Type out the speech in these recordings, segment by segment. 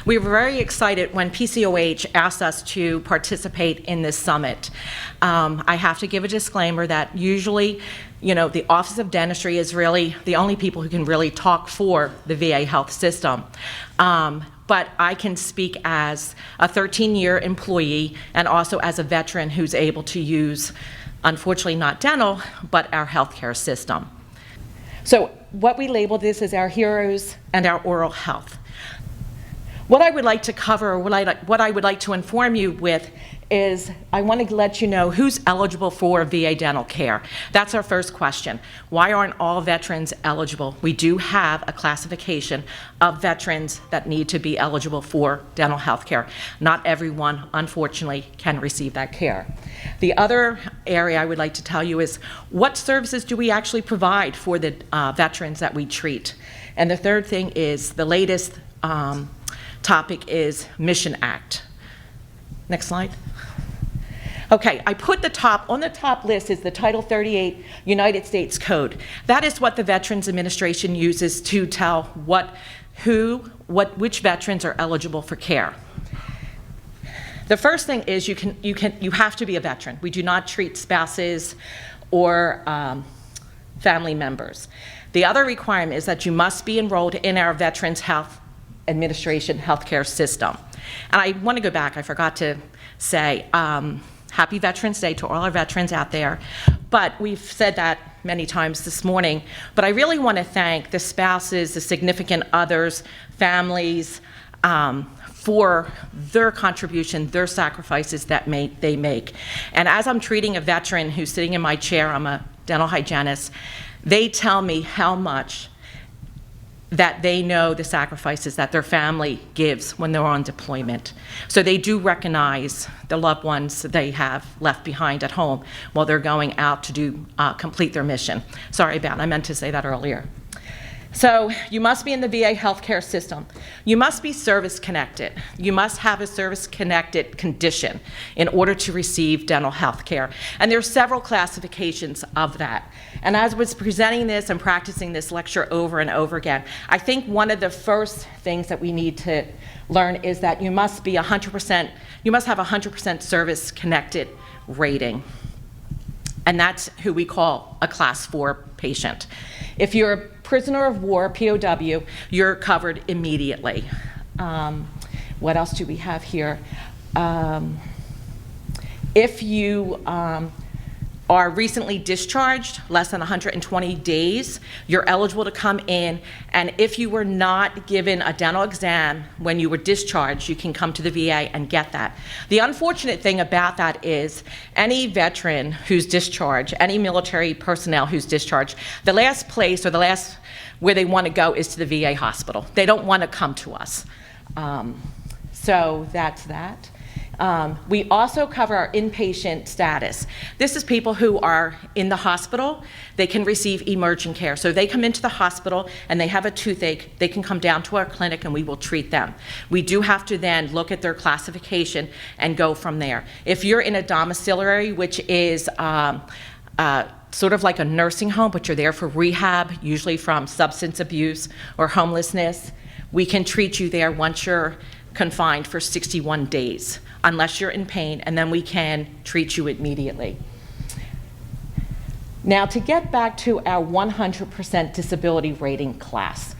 We were very excited when PCOH asked us to participate in this summit. I have to give a disclaimer that usually, the Office of Dentistry is really the only people who can really talk for the VA health system. But I can speak as a 13-year employee and also as a veteran who's able to use, unfortunately not dental, but our healthcare system. So what we label this is our heroes and our oral health. What I would like to cover, what I would like to inform you with is I want to let you know who's eligible for VA dental care. That's our first question. Why aren't all veterans eligible? We do have a classification of veterans that need to be eligible for dental health care. Not everyone, unfortunately, can receive that care. The other area I would like to tell you is what services do we actually provide for the veterans that we treat? And the third thing is the latest topic is Mission Act. Next slide. Okay, I put on the top list is the Title 38 United States Code. That is what the Veterans Administration uses to tell which veterans are eligible for care. The first thing is you have to be a veteran. We do not treat spouses or family members. The other requirement is that you must be enrolled in our Veterans Health Administration healthcare system. And I want to go back, I forgot to say, Happy Veterans Day to all our veterans out there. But we've said that many times this morning. But I really want to thank the spouses, the significant others, families, for their contribution, their sacrifices that they make. And as I'm treating a veteran who's sitting in my chair, I'm a dental hygienist, they tell me how much that they know the sacrifices that their family gives when they're on deployment. So they do recognize the loved ones that they have left behind at home while they're going out to complete their mission. Sorry about it, I meant to say that earlier. So you must be in the VA healthcare system. You must be service-connected. You must have a service-connected condition in order to receive dental health care. And there are several classifications of that. And as I was presenting this and practicing this lecture over and over again, I think one of the first things that we need to learn is that you must be 100%, you must have 100% service-connected rating. And that's who we call a Class 4 patient. If you're a prisoner of war, POW, you're covered immediately. What else do we have here? If you are recently discharged, less than 120 days, you're eligible to come in, and if you were not given a dental exam when you were discharged, you can come to the VA and get that. The unfortunate thing about that is any veteran who's discharged, any military personnel who's discharged, the last place or the last where they want to go is to the VA hospital. They don't want to come to us. So that's that. We also cover our inpatient status. This is people who are in the hospital. They can receive emergent care. So they come into the hospital and they have a toothache, they can come down to our clinic and we will treat them. We do have to then look at their classification and go from there. If you're in a domiciliary, which is sort of like a nursing home, but you're there for rehab, usually from substance abuse or homelessness, we can treat you there once you're confined for 61 days, unless you're in pain, and then we can treat you immediately. Now, to get back to our 100% disability rating class,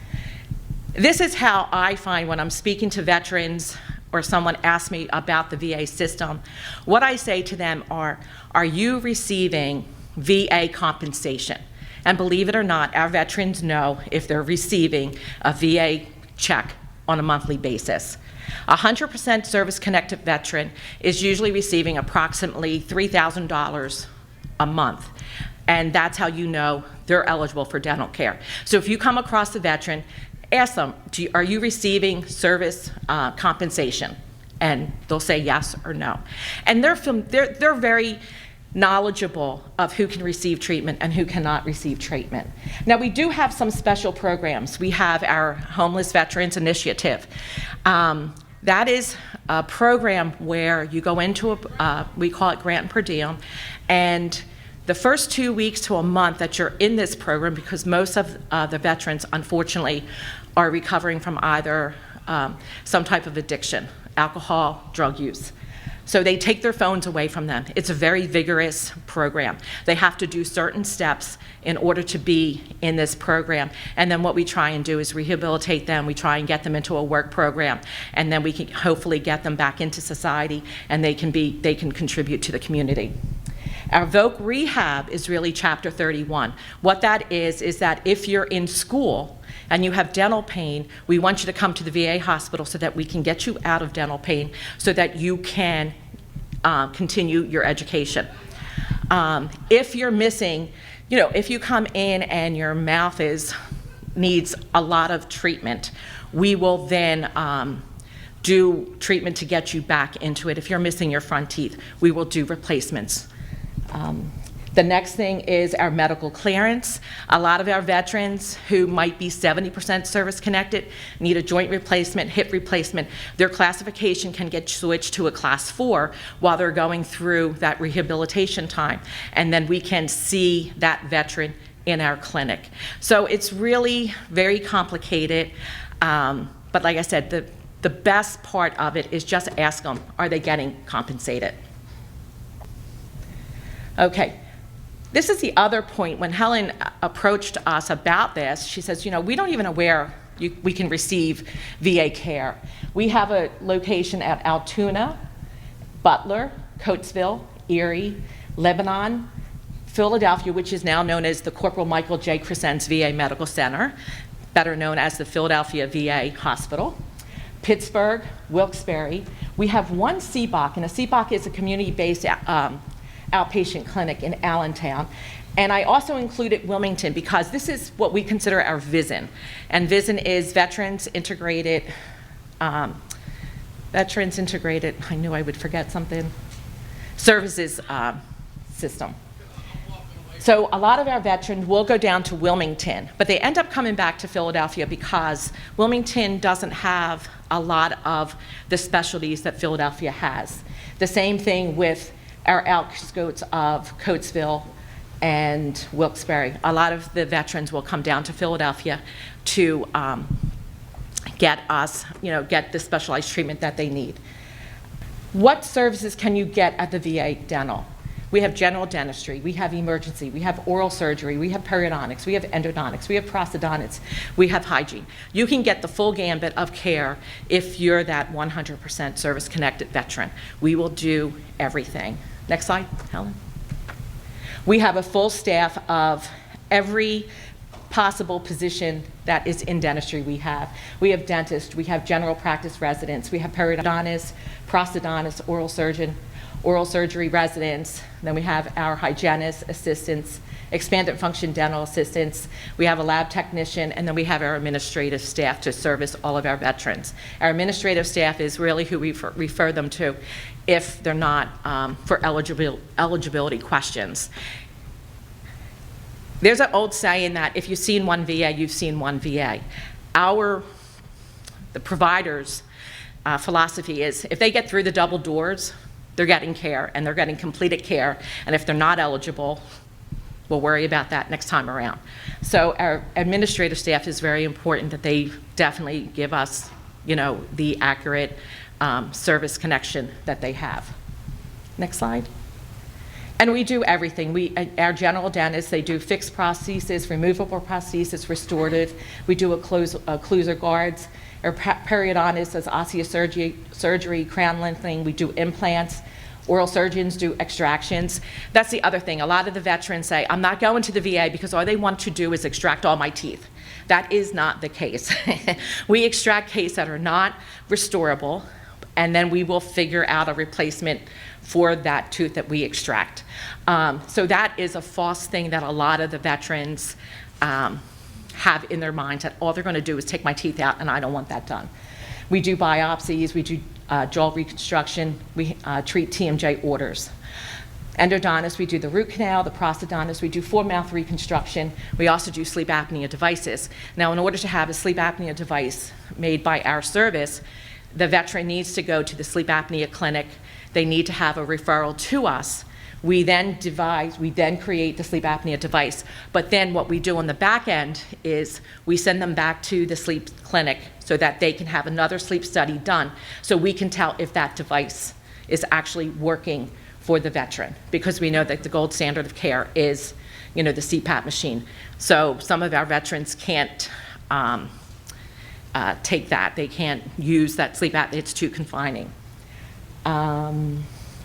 this is how I find when I'm speaking to veterans or someone asks me about the VA system, what I say to them are you receiving VA compensation? And believe it or not, our veterans know if they're receiving a VA check on a monthly basis. 100% service-connected veteran is usually receiving approximately $3,000 a month, and that's how you know they're eligible for dental care. So if you come across a veteran, ask them, are you receiving service compensation? And they'll say yes or no. And they're very knowledgeable of who can receive treatment and who cannot receive treatment. Now, we do have some special programs. We have our Homeless Veterans Initiative. That is a program where you go into we call it grant per diem, and the first 2 weeks to a month that you're in this program, because most of the veterans, unfortunately, are recovering from either some type of addiction, alcohol, drug use. So they take their phones away from them. It's a very vigorous program. They have to do certain steps in order to be in this program. And then what we try and do is rehabilitate them. We try and get them into a work program. And then we can hopefully get them back into society, and they can contribute to the community. Our VOC rehab is really Chapter 31. What that is that if you're in school and you have dental pain, we want you to come to the VA hospital so that we can get you out of dental pain so that you can continue your education. If you're missing, if you come in and your mouth needs a lot of treatment, we will then do treatment to get you back into it. If you're missing your front teeth, we will do replacements. The next thing is our medical clearance. A lot of our veterans who might be 70% service connected need a joint replacement, hip replacement. Their classification can get switched to a class 4 while they're going through that rehabilitation time. And then we can see that veteran in our clinic. So it's really very complicated. But like I said, the best part of it is just ask them, are they getting compensated? Okay. This is the other point. When Helen approached us about this, she says, we don't even know where we can receive VA care. We have a location at Altoona, Butler, Coatesville, Erie, Lebanon, Philadelphia, which is now known as the Corporal Michael J. Crescenz VA Medical Center, better known as the Philadelphia VA Hospital, Pittsburgh, Wilkes-Barre. We have one CBOC, and a CBOC is a community-based outpatient clinic in Allentown. And I also included Wilmington because this is what we consider our VISN. And VISN is Veterans Integrated, I knew I would forget something, services system. So a lot of our veterans will go down to Wilmington, but they end up coming back to Philadelphia because Wilmington doesn't have a lot of the specialties that Philadelphia has. The same thing with our outskirts of Coatesville and Wilkes-Barre. A lot of the veterans will come down to Philadelphia to get the specialized treatment that they need. What services can you get at the VA dental? We have general dentistry, we have emergency, we have oral surgery, we have periodontics, we have endodontics, we have prosthodontics, we have hygiene. You can get the full gambit of care if you're that 100% service-connected veteran. We will do everything. Next slide, Helen. We have a full staff of every possible position that is in dentistry we have. We have dentists, we have general practice residents, we have periodontists, prosthodontists, oral surgery residents, then we have our hygienists, assistants, expanded function dental assistants, we have a lab technician, and then we have our administrative staff to service all of our veterans. Our administrative staff is really who we refer them to if they're not for eligibility questions. There's an old saying that if you've seen one VA, you've seen one VA. The provider's philosophy is if they get through the double doors, they're getting care, and they're getting completed care, and if they're not eligible, we'll worry about that next time around. So our administrative staff is very important that they definitely give us, the accurate service connection that they have. Next slide. And we do everything. Our general dentists, they do fixed prosthesis, removable prosthesis, restorative. We do occlusal guards. Our periodontist does osteosurgery, crown lengthening. We do implants. Oral surgeons do extractions. That's the other thing. A lot of the veterans say, I'm not going to the VA because all they want to do is extract all my teeth. That is not the case. We extract cases that are not restorable, and then we will figure out a replacement for that tooth that we extract. So that is a false thing that a lot of the veterans have in their minds, that all they're going to do is take my teeth out, and I don't want that done. We do biopsies, we do jaw reconstruction, we treat TMJ orders. Endodontist, we do the root canal. The prosthodontist, we do full mouth reconstruction. We also do sleep apnea devices. Now, in order to have a sleep apnea device made by our service, the veteran needs to go to the sleep apnea clinic. They need to have a referral to us. We then create the sleep apnea device. But then what we do on the back end is we send them back to the sleep clinic so that they can have another sleep study done so we can tell if that device is actually working for the veteran, because we know that the gold standard of care is, the CPAP machine. So some of our veterans can't take that. They can't use that sleep apnea. It's too confining.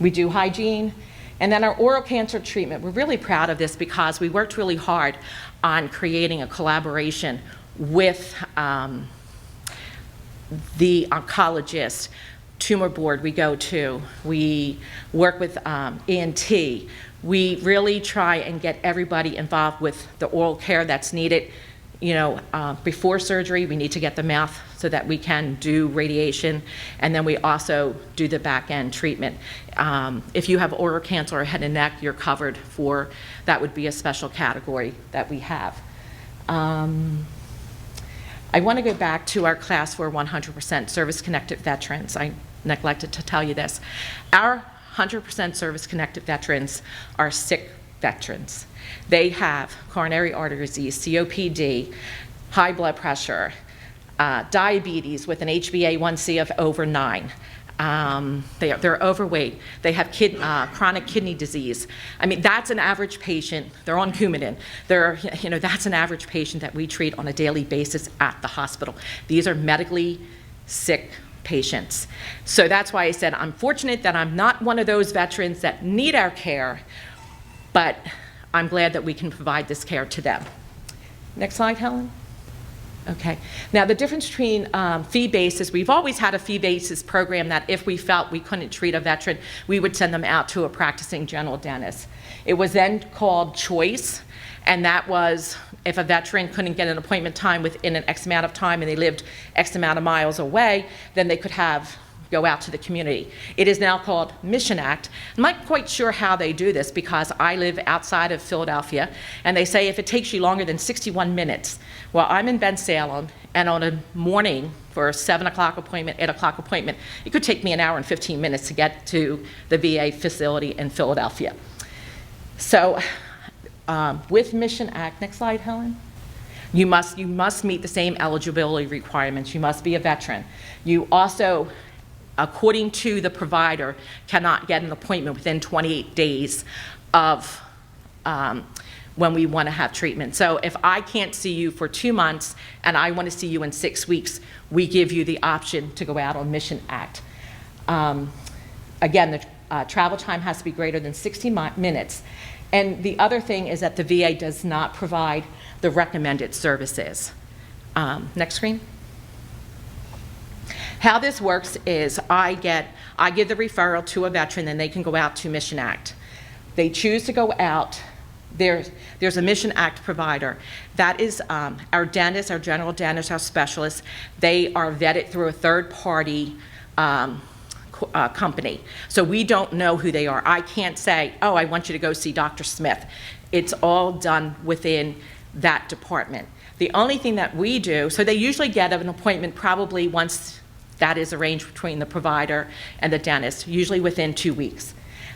We do hygiene. And then our oral cancer treatment, we're really proud of this because we worked really hard on creating a collaboration with the oncologist, tumor board we go to. We work with ENT. We really try and get everybody involved with the oral care that's needed. Before surgery, we need to get the mouth so that we can do radiation, and then we also do the back end treatment. If you have oral cancer or head and neck, you're covered for, that would be a special category that we have. I want to go back to our class for 100% service-connected veterans. I neglected to tell you this. Our 100% service-connected veterans are sick veterans. They have coronary artery disease, COPD, high blood pressure, diabetes with an HbA1c of over 9. They're overweight. They have chronic kidney disease. I mean, that's an average patient. They're on Coumadin. That's an average patient that we treat on a daily basis at the hospital. These are medically sick patients. So that's why I said I'm fortunate that I'm not one of those veterans that need our care, but I'm glad that we can provide this care to them. Next slide, Helen. Okay. Now, the difference between fee basis, we've always had a fee basis program that if we felt we couldn't treat a veteran, we would send them out to a practicing general dentist. It was then called choice, and that was if a veteran couldn't get an appointment time within an X amount of time and they lived X amount of miles away, then they could go out to the community. It is now called Mission Act. I'm not quite sure how they do this because I live outside of Philadelphia, and they say if it takes you longer than 61 minutes, well, I'm in Bensalem, and on a morning for a 7 o'clock appointment, 8 o'clock appointment, it could take me an hour and 15 minutes to get to the VA facility in Philadelphia. So with Mission Act, next slide, Helen. You must meet the same eligibility requirements. You must be a veteran. You also, according to the provider, cannot get an appointment within 28 days of when we want to have treatment. So if I can't see you for 2 months and I want to see you in 6 weeks, we give you the option to go out on Mission Act. Again, the travel time has to be greater than 60 minutes. And the other thing is that the VA does not provide the recommended services. Next screen. How this works is I give the referral to a veteran, and they can go out to Mission Act. They choose to go out. There's a Mission Act provider. That is our dentist, our general dentist, our specialist. They are vetted through a third-party company. So we don't know who they are. I can't say, oh, I want you to go see Dr. Smith. It's all done within that department. The only thing that we do, so they usually get an appointment probably once that is arranged between the provider and the dentist, usually within 2 weeks.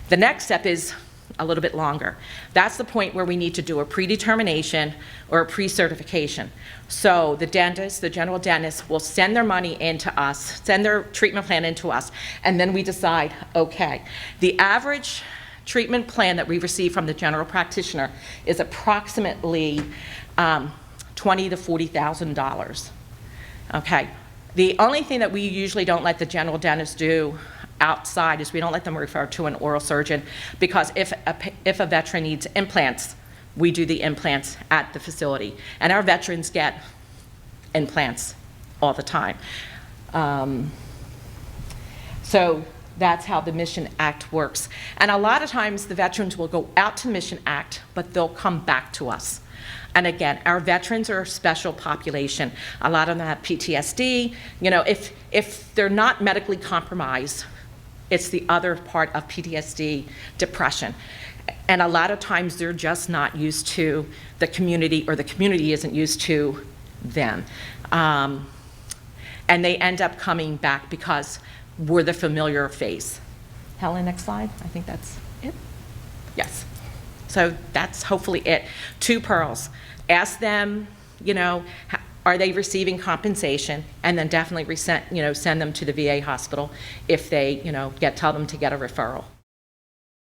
The next step is a little bit longer. That's the point where we need to do a predetermination or a pre-certification. So the dentist, the general dentist, will send their money into us, send their treatment plan into us, and then we decide, okay, the average treatment plan that we receive from the general practitioner is approximately $20,000 to $40,000. Okay. The only thing that we usually don't let the general dentist do outside is we don't let them refer to an oral surgeon, because if a veteran needs implants, we do the implants at the facility. And our veterans get implants all the time. So that's how the Mission Act works. And a lot of times the veterans will go out to Mission Act, but they'll come back to us. And again, our veterans are a special population. A lot of them have PTSD. If they're not medically compromised, it's the other part of PTSD, depression. And a lot of times they're just not used to the community, or the community isn't used to them. And they end up coming back because we're the familiar face. Helen, next slide. I think that's it. Yes. So that's hopefully it. 2 pearls. Ask them, you know, are they receiving compensation? And then definitely send them to the VA hospital if they, tell them to get a referral.